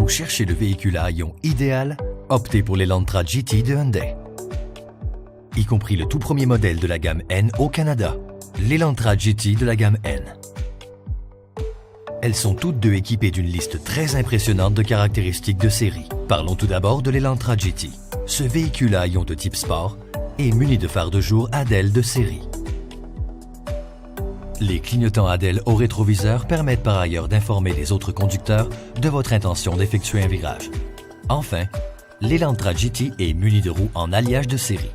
Vous cherchez le véhicule à haillons idéal? Optez pour l'Elantra GT de Hyundai. Y compris le tout premier modèle de la gamme N au Canada, l'Elantra GT de la gamme N. Elles sont toutes deux équipées d'une liste très impressionnante de caractéristiques de série. Parlons tout d'abord de l'Elantra GT. Ce véhicule à haillons de type sport est muni de phares de jour ADEL de série. Les clignotants ADEL au rétroviseur permettent par ailleurs d'informer les autres conducteurs de votre intention d'effectuer un virage. Enfin, l'Elantra GT est muni de roues en alliage de série.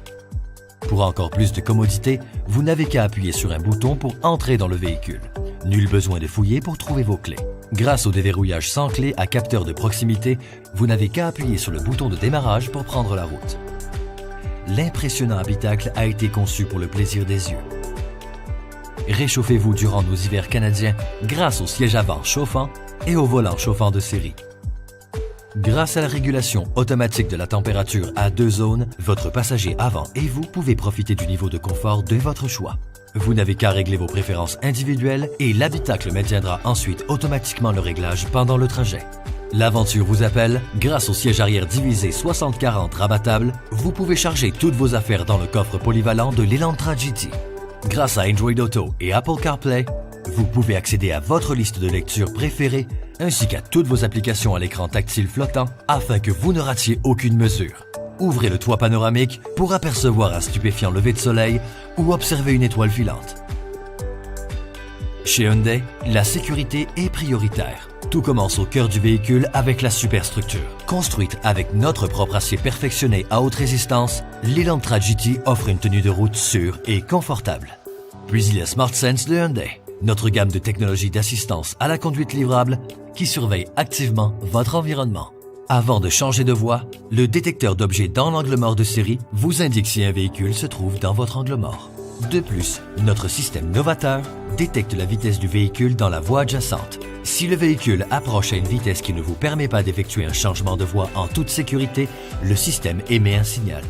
Pour encore plus de commodité, vous n'avez qu'à appuyer sur un bouton pour entrer dans le véhicule. Nul besoin de fouiller pour trouver vos clés. Grâce au déverrouillage sans clé à capteur de proximité, vous n'avez qu'à appuyer sur le bouton de démarrage pour prendre la route. L'impressionnant habitacle a été conçu pour le plaisir des yeux. Réchauffez-vous durant nos hivers canadiens grâce au siège avant chauffant et au volant chauffant de série. Grâce à la régulation automatique de la température à 2 zones, votre passager avant et vous pouvez profiter du niveau de confort de votre choix. Vous n'avez qu'à régler vos préférences individuelles et l'habitacle maintiendra ensuite automatiquement le réglage pendant le trajet. L'aventure vous appelle, grâce au siège arrière divisé 60-40 rabattable, vous pouvez charger toutes vos affaires dans le coffre polyvalent de l'Elantra GT. Grâce à Android Auto et Apple CarPlay, vous pouvez accéder à votre liste de lecture préférée ainsi qu'à toutes vos applications à l'écran tactile flottant afin que vous ne ratiez aucune mesure. Ouvrez le toit panoramique pour apercevoir un stupéfiant lever de soleil ou observer une étoile filante. Chez Hyundai, la sécurité est prioritaire. Tout commence au cœur du véhicule avec la superstructure. Construite avec notre propre acier perfectionné à haute résistance, l'Elantra GT offre une tenue de route sûre et confortable. Puis il y a SmartSense de Hyundai, notre gamme de technologies d'assistance à la conduite livrable qui surveille activement votre environnement. Avant de changer de voie, le détecteur d'objets dans l'angle mort de série vous indique si un véhicule se trouve dans votre angle mort. De plus, notre système novateur détecte la vitesse du véhicule dans la voie adjacente. Si le véhicule approche à une vitesse qui ne vous permet pas d'effectuer un changement de voie en toute sécurité, le système émet un signal.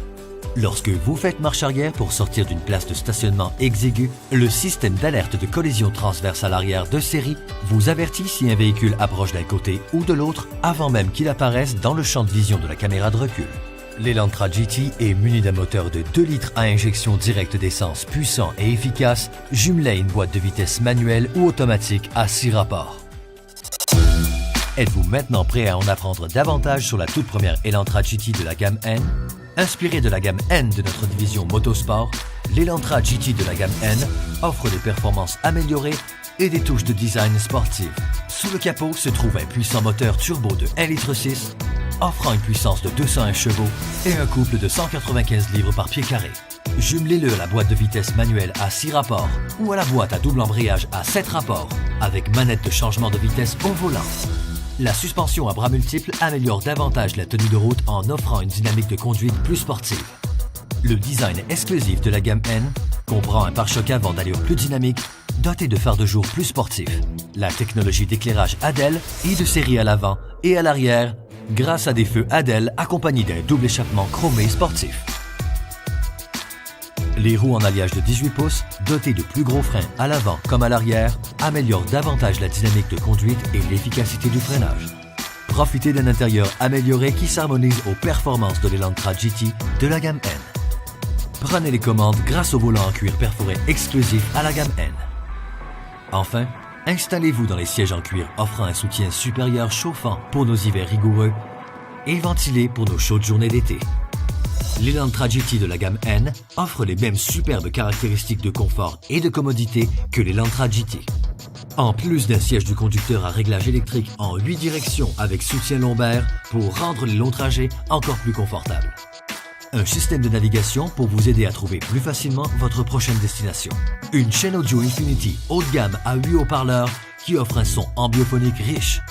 Lorsque vous faites marche arrière pour sortir d'une place de stationnement exiguë, le système d'alerte de collision transverse à l'arrière de série vous avertit si un véhicule approche d'un côté ou de l'autre avant même qu'il apparaisse dans le champ de vision de la caméra de recul. L'Elantra GT est muni d'un moteur de 2 litres à injection directe d'essence puissant et efficace, jumelé à une boîte de vitesse manuelle ou automatique à 6 rapports. Êtes-vous maintenant prêt à en apprendre davantage sur la toute première Elantra GT de la gamme N? Inspiré de la gamme N de notre division Motosport, l'Elantra GT de la gamme N offre des performances améliorées et des touches de design sportives. Sous le capot se trouve un puissant moteur turbo de 1,6 litre, offrant une puissance de 201 chevaux et un couple de 195 livres par pied carré. Jumelez-le à la boîte de vitesse manuelle à 6 rapports ou à la boîte à double embrayage à 7 rapports avec manette de changement de vitesse au volant. La suspension à bras multiples améliore davantage la tenue de route en offrant une dynamique de conduite plus sportive. Le design exclusif de la gamme N comprend un pare-choc avant d'allure plus dynamique, doté de phares de jour plus sportifs. La technologie d'éclairage ADEL est de série à l'avant et à l'arrière grâce à des feux ADEL accompagnés d'un double échappement chromé sportif. Les roues en alliage de 18 pouces, dotées de plus gros freins à l'avant comme à l'arrière, améliorent davantage la dynamique de conduite et l'efficacité du freinage. Profitez d'un intérieur amélioré qui s'harmonise aux performances de l'Elantra GT de la gamme N. Prenez les commandes grâce au volant en cuir perforé exclusif à la gamme N. Enfin, installez-vous dans les sièges en cuir offrant un soutien supérieur chauffant pour nos hivers rigoureux et ventilé pour nos chaudes journées d'été. L'Elantra GT de la gamme N offre les mêmes superbes caractéristiques de confort et de commodité que l'Elantra GT. En plus d'un siège du conducteur à réglage électrique en 8 directions avec soutien lombaire pour rendre les longs trajets encore plus confortables. Un système de navigation pour vous aider à trouver plus facilement votre prochaine destination. Une chaîne audio Infinity haut de gamme à 8 haut-parleurs qui offre un son ambiophonique riche.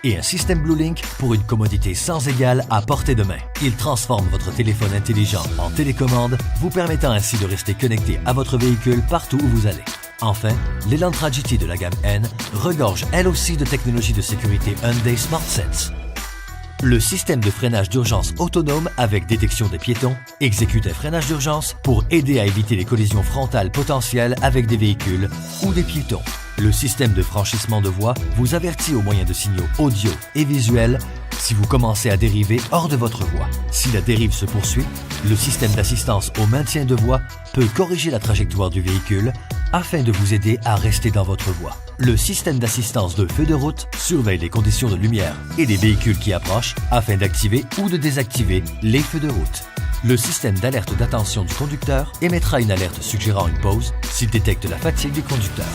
Et un système BlueLink pour une commodité sans égale à portée de main. Il transforme votre téléphone intelligent en télécommande, vous permettant ainsi de rester connecté à votre véhicule partout où vous allez. Enfin, l'Elantra GT de la gamme N regorge elle aussi de technologies de sécurité Hyundai SmartSense. Le système de freinage d'urgence autonome avec détection des piétons exécute un freinage d'urgence pour aider à éviter les collisions frontales potentielles avec des véhicules ou des piétons. Le système de franchissement de voie vous avertit au moyen de signaux audio et visuels si vous commencez à dériver hors de votre voie. Si la dérive se poursuit, le système d'assistance au maintien de voie peut corriger la trajectoire du véhicule afin de vous aider à rester dans votre voie. Le système d'assistance de feu de route surveille les conditions de lumière et les véhicules qui approchent afin d'activer ou de désactiver les feux de route. Le système d'alerte d'attention du conducteur émettra une alerte suggérant une pause s'il détecte la fatigue du conducteur.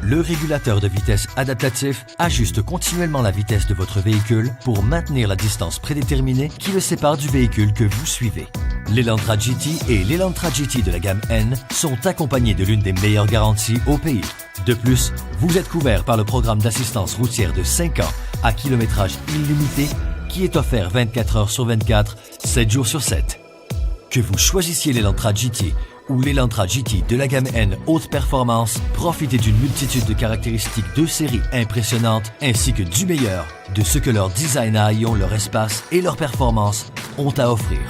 Le régulateur de vitesse adaptatif ajuste continuellement la vitesse de votre véhicule pour maintenir la distance prédéterminée qui le sépare du véhicule que vous suivez. L'Elantra GT et l'Elantra GT de la gamme N sont accompagnés de l'une des meilleures garanties au pays. De plus, vous êtes couvert par le programme d'assistance routière de 5 ans à kilométrage illimité qui est offert 24 heures sur 24, 7 jours sur 7. Que vous choisissiez l'Elantra GT ou l'Elantra GT de la gamme N haute performance, profitez d'une multitude de caractéristiques de série impressionnantes ainsi que du meilleur de ce que leur design à haillons, leur espace et leur performance ont à offrir.